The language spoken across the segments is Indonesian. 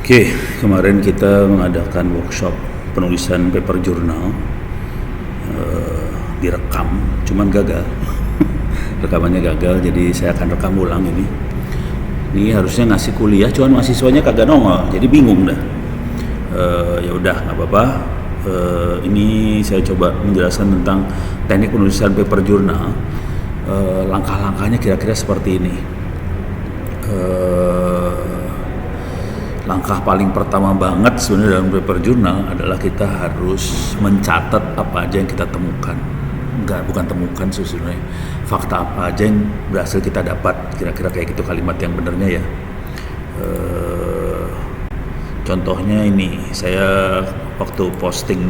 Oke, kemarin kita mengadakan workshop penulisan paper jurnal, direkam, cuman gagal. Rekamannya gagal, jadi saya akan rekam ulang ini. Ini harusnya ngasih kuliah, cuman mahasiswanya kagak nongol, jadi bingung dah. Ya udah, nggak apa-apa. Ini saya coba menjelaskan tentang teknik penulisan paper jurnal. Langkah-langkahnya kira-kira seperti ini. Langkah paling pertama banget sebenarnya dalam paper jurnal adalah kita harus mencatat apa aja yang kita temukan. Bukan temukan sebenarnya, fakta apa aja yang berhasil kita dapat, kira-kira kayak gitu kalimat yang benernya ya. Contohnya ini, saya waktu posting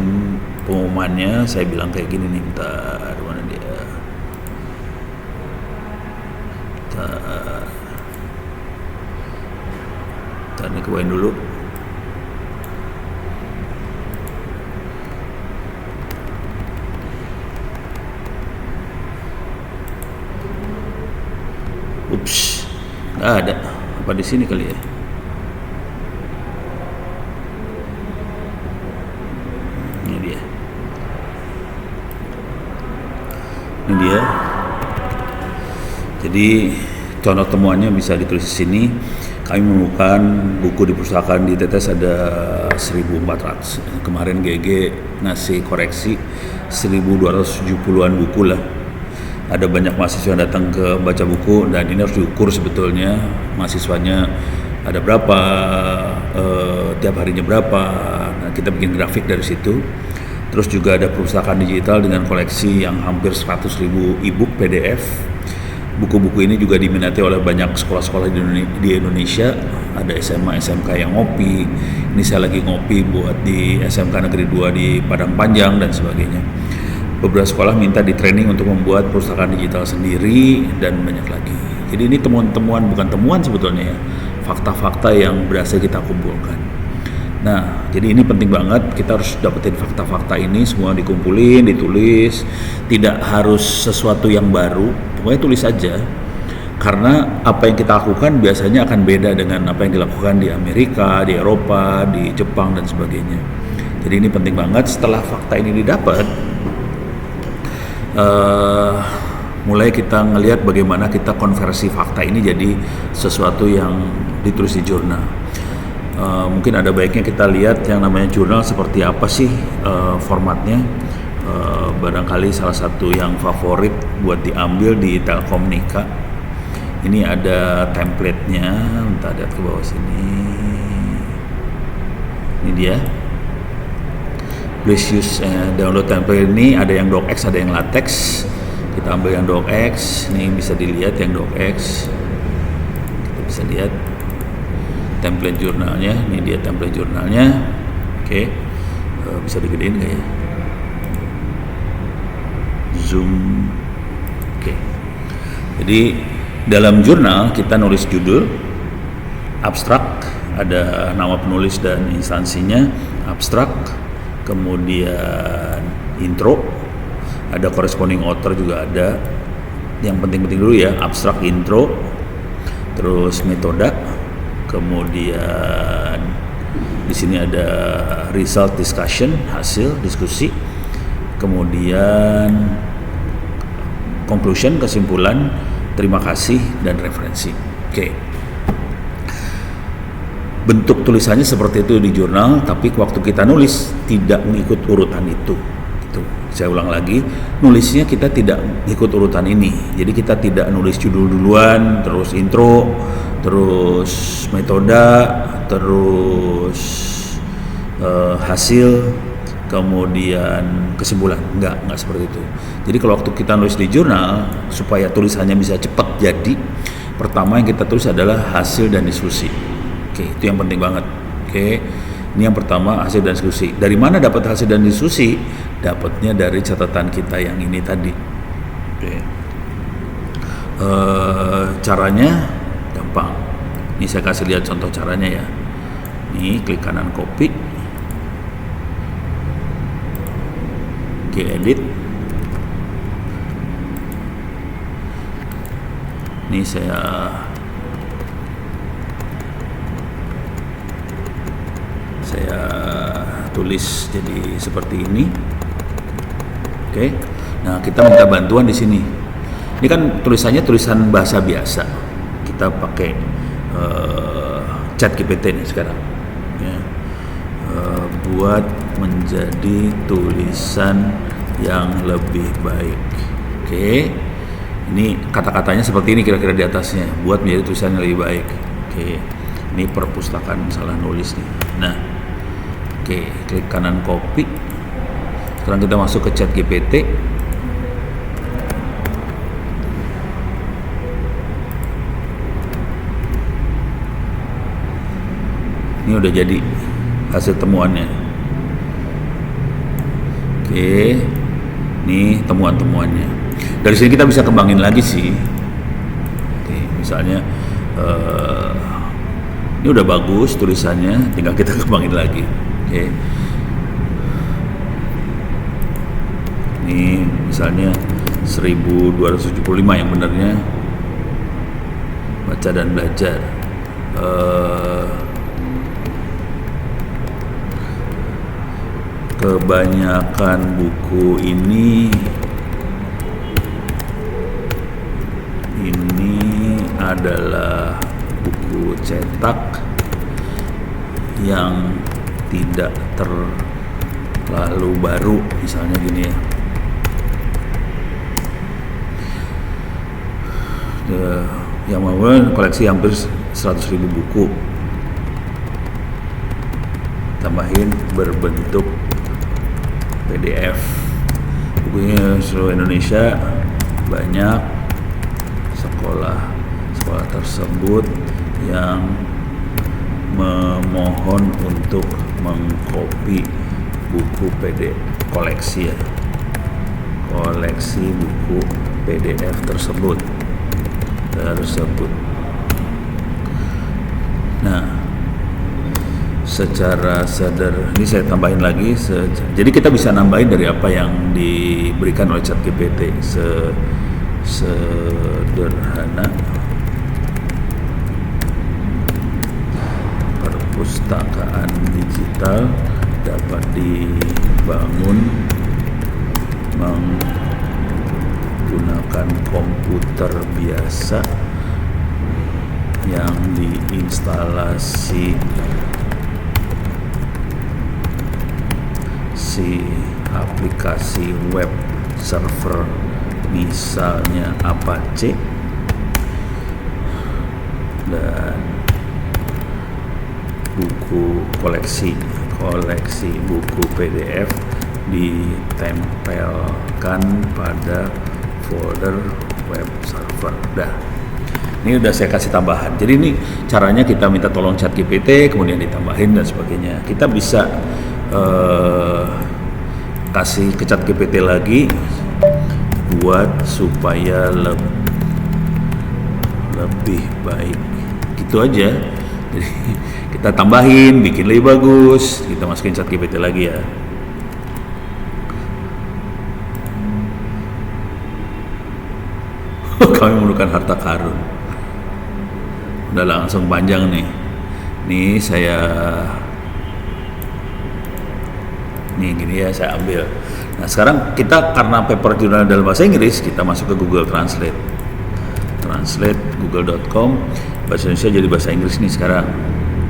pengumumannya saya bilang kayak gini nih, bentar, mana dia? Ini kebawain dulu. Ups, nggak ada. Apa di sini kali ya? Ini dia. Ini dia. Jadi contoh temuannya bisa ditulis di sini. Kami menemukan buku di perpustakaan di TTS ada 1.400. Kemarin GG ngasih koreksi 1.270-an buku lah. Ada banyak mahasiswa yang datang ke baca buku, dan ini harus diukur sebetulnya mahasiswanya ada berapa, tiap harinya berapa. Nah, kita bikin grafik dari situ. Terus juga ada perpustakaan digital dengan koleksi yang hampir 100.000 e-book PDF. Buku-buku ini juga diminati oleh banyak sekolah-sekolah di Indonesia. Ada SMA, SMK yang ngopi. Ini saya lagi ngopi buat di SMK Negeri 2 di Padang Panjang dan sebagainya. Beberapa sekolah minta di training untuk membuat perpustakaan digital sendiri dan banyak lagi. Jadi ini temuan-temuan, bukan temuan sebetulnya ya, fakta-fakta yang berhasil kita kumpulkan. Nah, jadi ini penting banget, kita harus dapetin fakta-fakta ini semua, dikumpulin, ditulis. Tidak harus sesuatu yang baru, pokoknya tulis aja. Karena apa yang kita lakukan biasanya akan beda dengan apa yang dilakukan di Amerika, di Eropa, di Jepang dan sebagainya. Jadi ini penting banget. Setelah fakta ini didapat, mulai kita ngelihat bagaimana kita konversi fakta ini jadi sesuatu yang ditulis di jurnal. Mungkin ada baiknya kita lihat yang namanya jurnal seperti apa sih formatnya. Barangkali salah satu yang favorit buat diambil di Telkomnika. Ini ada template-nya, bentar, lihat ke bawah sini. Ini dia. Please use download template ini, ada yang docx, ada yang latex. Kita ambil yang docx, ini bisa dilihat yang docx. Kita bisa lihat template jurnalnya, ini dia template jurnalnya. Oke, bisa digedein nggak ya? Zoom. Oke. Jadi dalam jurnal kita nulis judul, abstrak, ada nama penulis dan instansinya, abstrak. Kemudian intro, ada corresponding author juga ada. Yang penting-penting dulu ya, abstrak, intro, terus metode. Kemudian di sini ada result discussion, hasil diskusi. Kemudian conclusion, kesimpulan, terima kasih, dan referensi. Oke. Bentuk tulisannya seperti itu di jurnal, tapi waktu kita nulis tidak mengikut urutan itu. Saya ulang lagi, nulisnya kita tidak ikut urutan ini. Jadi kita tidak nulis judul duluan, terus intro, terus metode, terus hasil, kemudian kesimpulan. Enggak seperti itu. Jadi kalau waktu kita nulis di jurnal, supaya tulisannya bisa cepat jadi, pertama yang kita tulis adalah hasil dan diskusi. Oke, itu yang penting banget. Oke, ini yang pertama, hasil dan diskusi. Dari mana dapat hasil dan diskusi? Dapatnya dari catatan kita yang ini tadi. Oke. Caranya gampang. Ini saya kasih lihat contoh caranya ya. Ini klik kanan copy. Oke, edit. Ini saya Saya tulis jadi seperti ini. Oke. Nah, kita minta bantuan di sini. Ini kan tulisannya tulisan bahasa biasa. Kita pakai ChatGPT nih sekarang. Ya. Buat menjadi tulisan yang lebih baik. Oke. Ini kata-katanya seperti ini kira-kira di atasnya. Buat menjadi tulisan yang lebih baik. Oke. Ini perpustakaan salah nulis nih. Nah. Oke, klik kanan copy. Sekarang kita masuk ke ChatGPT. Ini udah jadi hasil temuannya. Oke, ini temuan-temuannya. Dari sini kita bisa kembangin lagi sih. Oke, misalnya ini udah bagus tulisannya, tinggal kita kembangin lagi. Oke, ini misalnya 1275 yang benarnya, baca dan belajar. Kebanyakan buku ini adalah buku cetak yang tidak terlalu baru, misalnya gini ya. Yang mau koleksi hampir 100.000 buku, tambahin berbentuk PDF. Bukunya seluruh Indonesia, banyak sekolah tersebut yang memohon untuk mengcopy buku PDF koleksi ya. Koleksi buku PDF tersebut. Nah, secara sadar ini saya tambahin lagi. Jadi kita bisa nambahin dari apa yang diberikan oleh ChatGPT. Sederhana perpustakaan digital dapat dibangun menggunakan komputer biasa yang diinstalasi aplikasi web server, misalnya Apache, dan buku koleksi buku PDF ditempelkan pada folder web server. Ini udah saya kasih tambahan. Jadi ini caranya kita minta tolong ChatGPT, kemudian ditambahin dan sebagainya. Kita bisa kasih ke ChatGPT lagi buat supaya lebih baik. Gitu aja. Jadi kita tambahin, bikin lebih bagus, kita masukin ChatGPT lagi ya. Kami memerlukan harta karun. Udah langsung panjang nih. Nih gini ya, saya ambil. Nah sekarang kita karena paper jurnal dalam bahasa Inggris, kita masuk ke Google Translate google.com, bahasa Indonesia jadi bahasa Inggris nih sekarang.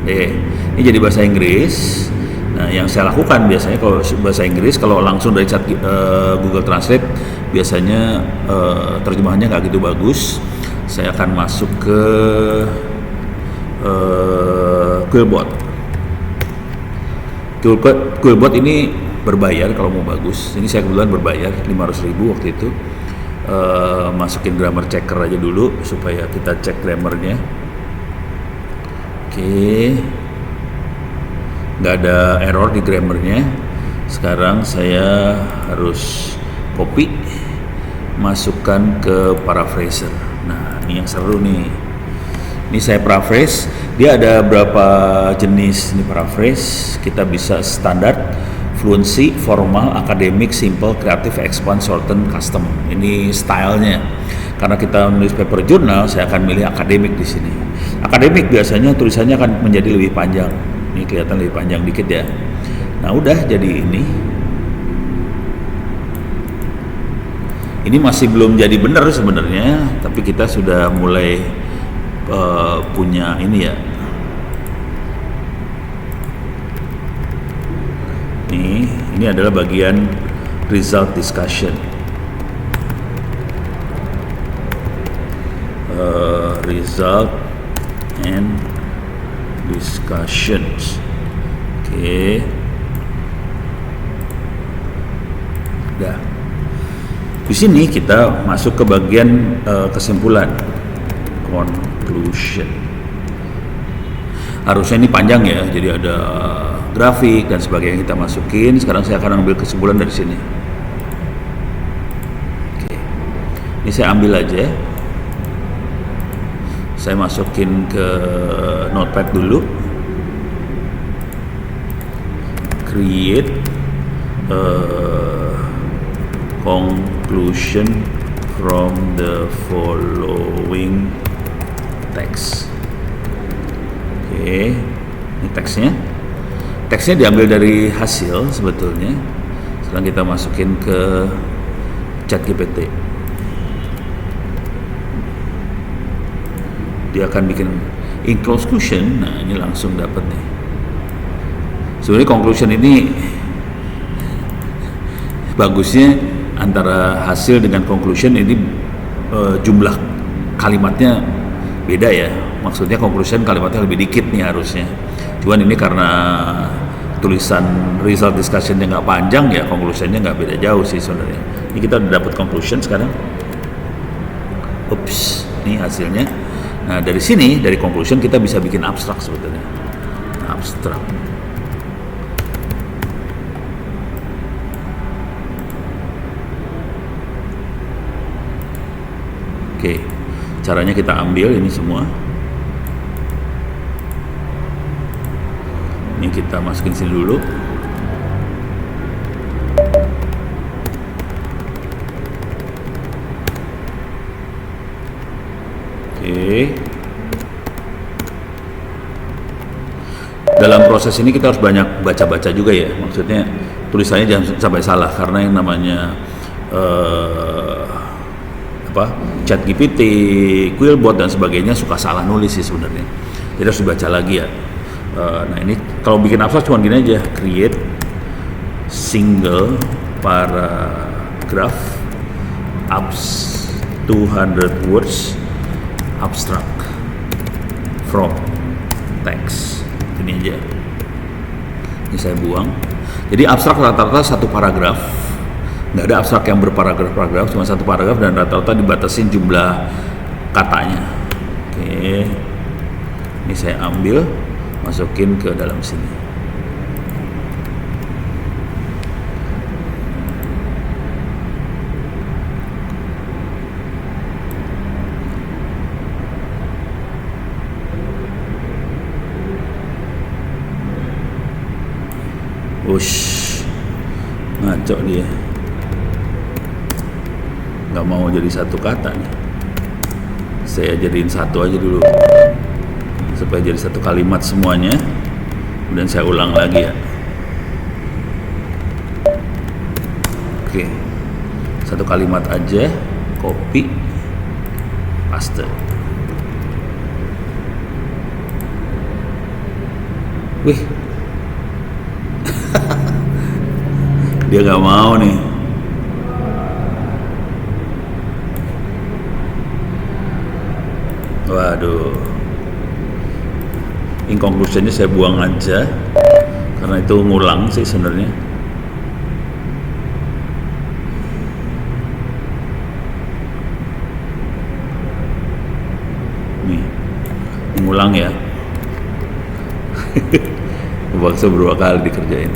Ini jadi bahasa Inggris. Nah yang saya lakukan biasanya kalau bahasa Inggris, kalau langsung dari Google Translate biasanya terjemahannya nggak gitu bagus. Saya akan masuk ke Quillbot ini berbayar kalau mau bagus. Ini saya kebetulan berbayar 500.000 waktu itu. Masukin grammar checker aja dulu supaya kita cek grammarnya. Oke, nggak ada error di grammarnya. Sekarang saya harus copy, masukkan ke paraphraser. Nah ini yang seru nih. Ini saya paraphrase. Dia ada berapa jenis ini paraphrase. Kita bisa standar, fluency, formal, akademik, simple, kreatif, expand, shorten, custom. Ini stylenya. Karena kita menulis paper jurnal, saya akan milih akademik di sini. Akademik biasanya tulisannya akan menjadi lebih panjang. Ini kelihatan lebih panjang dikit ya. Nah udah jadi ini. Ini masih belum jadi benar sebenarnya, tapi kita sudah mulai punya ini ya. Ini adalah bagian result discussion. Result and discussions. Oke. Udah. Di sini kita masuk ke bagian kesimpulan, conclusion. Harusnya ini panjang ya, jadi ada grafik dan sebagainya kita masukin. Sekarang saya akan ambil kesimpulan dari sini. Oke. Ini saya ambil aja. Saya masukin ke notepad dulu. Create conclusion from the following text. Oke, ini teksnya. Teksnya diambil dari hasil sebetulnya. Sekarang kita masukin ke ChatGPT. Dia akan bikin in conclusion. Nah ini langsung dapat nih. Sebenarnya conclusion ini bagusnya antara hasil dengan conclusion ini jumlah kalimatnya beda ya. Maksudnya conclusion kalimatnya lebih dikit nih harusnya. Cuman ini karena tulisan result discussion-nya nggak panjang ya, conclusion-nya nggak beda jauh sih sebenarnya. Ini kita udah dapat conclusion sekarang. Ups, ini hasilnya. Nah dari sini, dari conclusion kita bisa bikin abstrak sebetulnya. Abstrak. Oke, caranya kita ambil ini semua. Ini kita masukin sini dulu. Oke. Dalam proses ini kita harus banyak baca-baca juga ya. Maksudnya tulisannya jangan sampai salah karena yang namanya ChatGPT, Quillbot dan sebagainya suka salah nulis sih sebenarnya. Jadi harus dibaca lagi ya. Nah ini kalau bikin abstrak cuma gini aja, create single paragraph abs 200 words abstract from text. Ini aja. Ini saya buang. Jadi abstrak rata-rata satu paragraf. Nggak ada abstrak yang berparagraf-paragraf, cuma satu paragraf dan rata-rata dibatasin jumlah katanya. Oke. Ini saya ambil, masukin ke dalam sini. Ush, ngaco dia. Nggak mau jadi satu kata nih. Saya jadiin satu aja dulu supaya jadi satu kalimat semuanya, kemudian saya ulang lagi ya. Oke, satu kalimat aja, copy, paste. Wih, dia nggak mau nih. Waduh, in conclusionnya saya buang aja karena itu ngulang sih sebenarnya. Nih, ngulang ya. Bakso berapa kali dikerjain.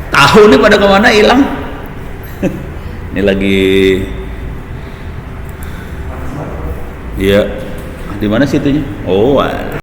Tahu nih pada kemana hilang. Ini lagi Iya. Di mana situnya? Oh, alah.